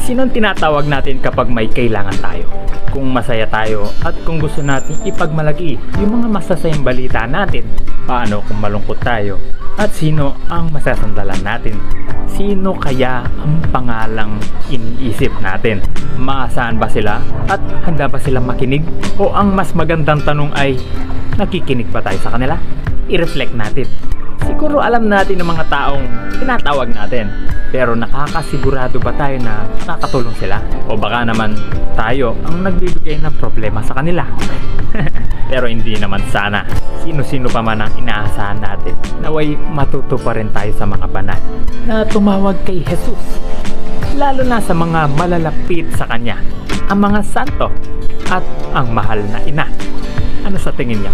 Sinong tinatawag natin kapag may kailangan tayo? Kung masaya tayo at kung gusto natin ipagmalaki yung mga masasayang balita natin. Paano kung malungkot tayo? At sino ang masasandalan natin? Sino kaya ang pangalang iniisip natin? Maasahan ba sila? At handa ba silang makinig? O ang mas magandang tanong ay, nakikinig ba tayo sa kanila? I-reflect natin. Siguro alam natin ng mga taong tinatawag natin, pero nakakasigurado ba tayo na nakakatulong sila? O baka naman tayo ang nagbibigay ng problema sa kanila? Pero hindi naman sana. Sino-sino pa man ang inaasahan natin, naway matuto pa rin tayo sa mga banal na tumawag kay Jesus. Lalo na sa mga malalapit sa Kanya, ang mga santo at ang mahal na ina. Ano sa tingin niyo?